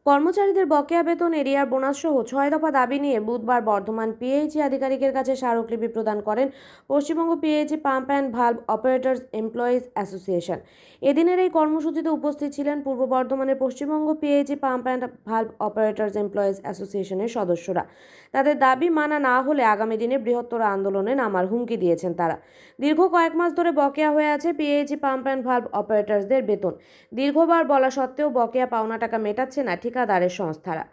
কর্মচারীদের বকেয়া বেতন, এরিয়ার বোনাস সহ 6 দফা দাবি নিয়ে বুধবার বর্ধমান পিএইচই আধিকারিকের কাছে স্মারকলিপি প্রদান করেন Paschimbanga PHE pump and valve operators employees association. এদিনের এই কর্মসূচিতে উপস্থিত ছিলেন পূর্ব বর্ধমানের Paschimbanga PHE pump and valve operators employees অ্যাসোসিয়েশনের সদস্যরা। তাদের দাবি মানা না হলে আগামী দিনে বৃহত্তর আন্দোলনে নামার হুমকি দিয়েছেন তারা। দীর্ঘ কয়েক মাস ধরে বকেয়া হয়ে আছে পিএইচই পাম্প অ্যান্ড ভালভ অপারেটর্সদের বেতন। দীর্ঘবার বলা সত্ত্বেও বকেয়া পাওনা টাকা মেটাচ্ছে না ঠিকাদারের সংস্থারা।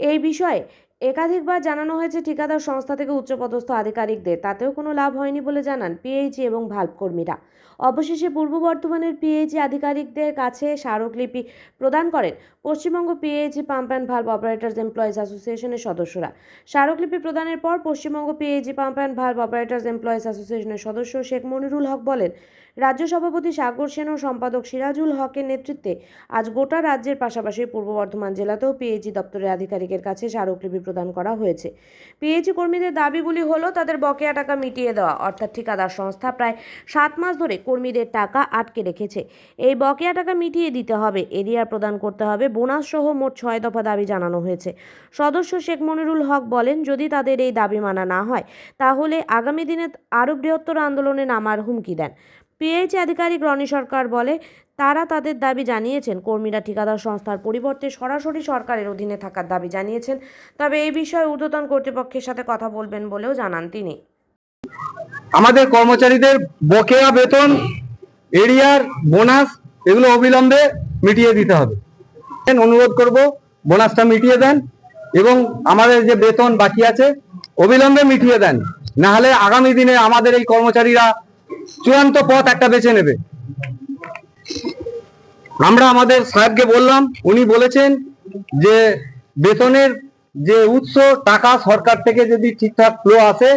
এই বিষয়ে একাধিকবার জানানো হয়েছে ঠিকাদার সংস্থা থেকে উচ্চপদস্থ আধিকারিকদের, তাতেও কোনো লাভ হয়নি বলে জানান পিএইচই এবং ভালভ কর্মীরা। অবশেষে পূর্ব বর্ধমানের পিএইচই আধিকারিকদের কাছে স্মারকলিপি প্রদান করেন Paschimbanga PHE pump and valve operators employees অ্যাসোসিয়েশনের সদস্যরা। স্মারকলিপি প্রদানের পর Paschimbanga PHE pump and valve operators employees অ্যাসোসিয়েশনের সদস্য শেখ মনিরুল হক বলেন, রাজ্য সভাপতি সাগর সেন ও সম্পাদক সিরাজুল হকের নেতৃত্বে আজ গোটা রাজ্যের পাশাপাশি পূর্ব বর্ধমান জেলাতেও পিএইচই দপ্তরের আধিকারিকের কাছে স্মারকলিপি প্রদান করা হয়েছে। পিএইচই কর্মীদের দাবিগুলি হলো তাদের বকেয়া টাকা মিটিয়ে দেওয়া, অর্থাৎ ঠিকাদার সংস্থা প্রায় 7 মাস ধরে কর্মীদের টাকা আটকে রেখেছে। এই বকেয়া টাকা মিটিয়ে দিতে হবে, এরিয়ার প্রদান করতে হবে, বোনাস সহ মোট 6 দফা দাবি জানানো হয়েছে। সদস্য শেখ মনিরুল হক বলেন, যদি তাদের এই দাবি মানা না হয় তাহলে আগামী দিনে আরও বৃহত্তর আন্দোলনে নামার হুমকি দেন। পিএইচই আধিকারিক রনি সরকার বলে, তারা তাদের দাবি জানিয়েছেন। কর্মীরা ঠিকাদার সংস্থার পরিবর্তে সরাসরি সরকারের অধীনে থাকার দাবি জানিয়েছেন। তবে এই বিষয়ে ঊর্ধ্বতন কর্তৃপক্ষের সাথে কথা বলবেন বলেও জানান তিনি। আমাদের কর্মচারীদের বকেয়া বেতন, এরিয়ার বোনাস এগুলো অবিলম্বে মিটিয়ে দিতে হবে। অনুরোধ করব বোনাসটা মিটিয়ে দেন এবং আমাদের যে বেতন বাকি আছে অবিলম্বে মিটিয়ে দেন, না হলে আগামী দিনে আমাদের এই কর্মচারীরা চূড়ান্ত পথ একটা বেছে নেবে। আমরা আমাদের সাহেবকে বললাম, উনি বলেছেন যে বেতনের যে উৎস টাকা সরকার থেকে যদি ঠিকঠাক ফ্লো আসে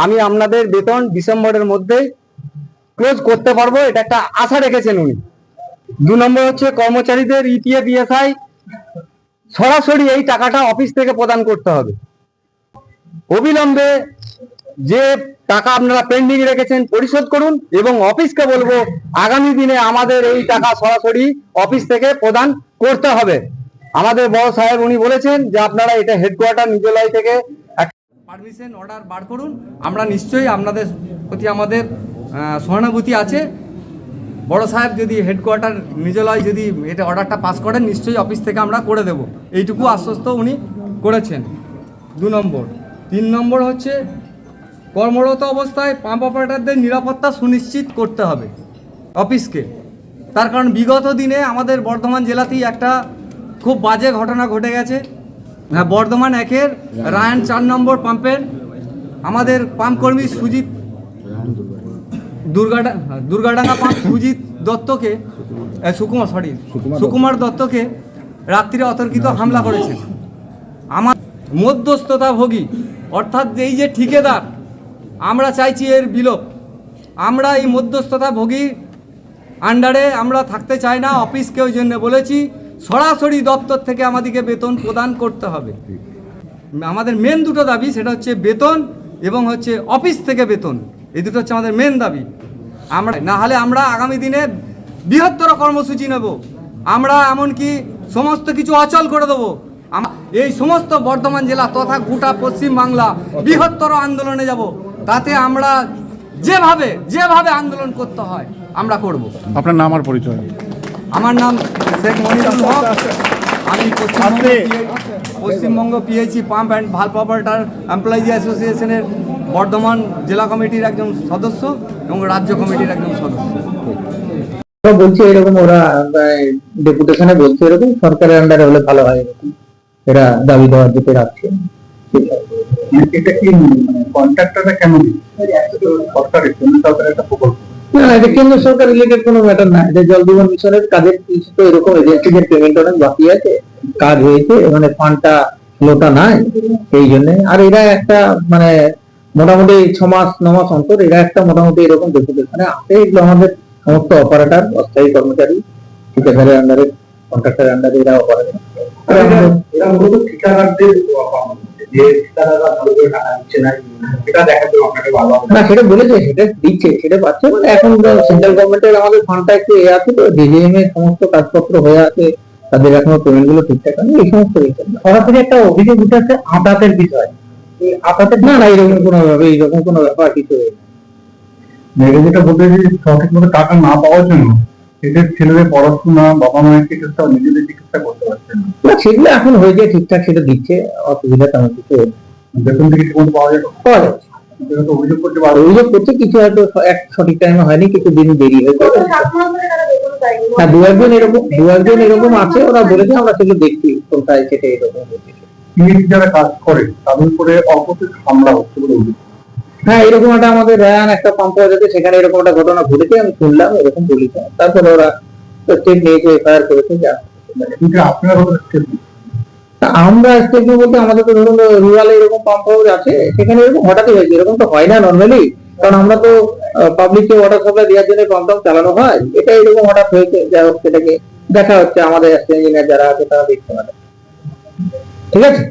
আমি আপনাদের বেতন ডিসেম্বরের মধ্যে ক্লোজ করতে পারবো, এটা একটা আশা রেখেছেন উনি। 2 নম্বর হচ্ছে কর্মচারীদের ইপিএফ ইএসআই সরাসরি এই টাকাটা অফিস থেকে প্রদান করতে হবে। অবিলম্বে যে টাকা আপনারা পেন্ডিং রেখেছেন পরিশোধ করুন এবং অফিসকে বলবো আগামী দিনে আমাদের এই টাকা সরাসরি অফিস থেকে প্রদান করতে হবে। আমাদের বড় সাহেব উনি বলেছেন যে আপনারা এটা হেডকোয়ার্টার নিজেলাই থেকে পারমিশন অর্ডার বার করুন। আমরা নিশ্চয়ই আপনাদের প্রতি আমাদের সহানুভূতি আছে। বড় সাহেব যদি হেডকোয়ার্টার নিজেলাই যদি এটা অর্ডারটা পাস করেন নিশ্চয়ই অফিস থেকে আমরা করে দেব, এইটুকু আশ্বস্ত উনি করেছেন। 2 নম্বর। 3 নম্বর হচ্ছে কর্মরত অবস্থায় পাম্প অপারেটরদের নিরাপত্তা সুনিশ্চিত করতে হবে অফিসকে। তার কারণ বিগত দিনে আমাদের বর্ধমান জেলাতেই একটা খুব বাজে ঘটনা ঘটে গেছে। বর্ধমান 1-এর রায়ন 4 নম্বর পাম্পের আমাদের পাম্প কর্মী সুজিত দুর্গাডাঙ্গা পাম্প সুজিত দত্তকে সুকুমার দত্তকে রাত্রিরে অতর্কিত হামলা করেছে। আমার মধ্যস্থতাভোগী অর্থাৎ এই যে ঠিকাদার, আমরা চাইছি এর বিলোপ। আমরা এই মধ্যস্থতাভোগী আন্ডারে আমরা থাকতে চাই না। অফিসকে ওই জন্য বলেছি সরাসরি দপ্তর থেকে আমাদেরকে বেতন প্রদান করতে হবে। আমাদের মেন দুটো দাবি, সেটা হচ্ছে বেতন এবং হচ্ছে অফিস থেকে বেতন, এই দুটো হচ্ছে আমাদের মেন দাবি। আমরা না হলে আমরা আগামী দিনে বৃহত্তর কর্মসূচি নেব। আমরা এমনকি সমস্ত কিছু অচল করে দেবো। এই সমস্ত বর্ধমান জেলা তথা গোটা পশ্চিম বাংলা বৃহত্তর আন্দোলনে যাব। তাতে আমরা যেভাবে আন্দোলন করতে হয় আমরা করব। আপনার নাম আর পরিচয়? আমার নাম শেখ মনিরুল হক। আমি Paschimbanga PHE pump and valve operator employees অ্যাসোসিয়েশনের বর্ধমান জেলা কমিটির একজন সদস্য এবং রাজ্য কমিটির একজন সদস্য। বলছে এরকম, ওরা ডেপুটেশনে বলছে এরকম সরকারের আন্ডারে হলে ভালো হয়, এরকম এরা দাবি দেওয়ার দিকে রাখছে। এটা কি কন্ট্রাক্টররা কেমন সরকারের একটা প্রকল্প? না, এটা কেন্দ্র সরকার রিলেটেড কোনো ম্যাটার না। এটা জল জীবন মিশনের কাজের কিছু তো এরকম এজেন্সিদের পেমেন্ট অনেক বাকি আছে, কাজ হয়েছে, মানে ফান্ডটা লোটা নাই এই জন্য। আর এরা একটা মানে মোটামুটি 6 মাস 9 মাস অন্তর এরা একটা মোটামুটি এরকম ডেপুটেশনে আসে। এগুলো আমাদের সমস্ত অপারেটর, অস্থায়ী কর্মচারী, ঠিকাদারের আন্ডারে, কন্ট্রাক্টরের আন্ডারে এরা অপারেটর। এরা মূলত ঠিকাদারদের যে ঠিকাদাররা ভালো করে টাকা দিচ্ছে না এটা দেখাতে আপনাকে বারবার না, সেটা বলেছে, সেটা দিচ্ছে, সেটা পাচ্ছে। মানে এখন সেন্ট্রাল গভর্নমেন্টের আমাদের ফান্ডটা একটু আছে তো, ডিজিএম এর সমস্ত কাজপত্র হয়ে আছে, তাদের এখনো পেমেন্ট গুলো ঠিকঠাক হয়নি, এই সমস্ত বিষয়। সরাসরি একটা অভিযোগ উঠেছে আদাতের বিষয়, এই আদাতের না না, এইরকম কোনো ব্যাপার কিছু নেই। মেয়েরা যেটা বলতে যে সঠিক মতো টাকা না পাওয়ার জন্য এদের ছেলেদের পড়াশোনা, বাবা মায়ের চিকিৎসা, নিজেদের চিকিৎসা করতে পারছে না। না, সেগুলো এখন হয়ে যায় ঠিকঠাক, সেটা দিচ্ছে, অসুবিধা তেমন কিছু নেই। বেতন থেকে ঠিক মতো পাওয়া যাবে, পাওয়া যাচ্ছে। এটা তো অভিযোগ করতে আর পারবে। অভিযোগ করছে কিছু হয়তো এক সঠিক টাইমে হয়নি, কিছু দিন দেরি হয়েছে। হ্যাঁ, দু একজন এরকম আছে, ওরা বলেছে, আমরা সেগুলো দেখছি কোনটায় সেটা এরকম হয়েছে। পিএইচডি যারা কাজ করে তাদের উপরে অপ্রতিভ হামলা হচ্ছে বলে অভিযোগ। হ্যাঁ, এরকম একটা আমাদের রায়ান একটা পাম্প যাতে সেখানে এরকম একটা ঘটনা ঘটেছে, আমি শুনলাম এরকম বলেছে, তারপরে ওরা স্টেপ নিয়েছে, এফআইআর করেছে। যা কিন্তু আপনারা স্টেপ তা আমরা স্টেপ নিয়ে বলতে, আমাদের তো ধরুন রুরালে এরকম পাম্প হাউস আছে, সেখানে এরকম হঠাৎই হয়েছে, এরকম তো হয় না নর্মালি, কারণ আমরা তো পাবলিককে ওয়াটার সাপ্লাই দেওয়ার জন্য পাম্প চালানো হয়, এটা এরকম হঠাৎ হয়েছে। যাই হোক, সেটাকে দেখা হচ্ছে, আমাদের ইঞ্জিনিয়ার যারা আছে তারা দেখছে না। ঠিক আছে।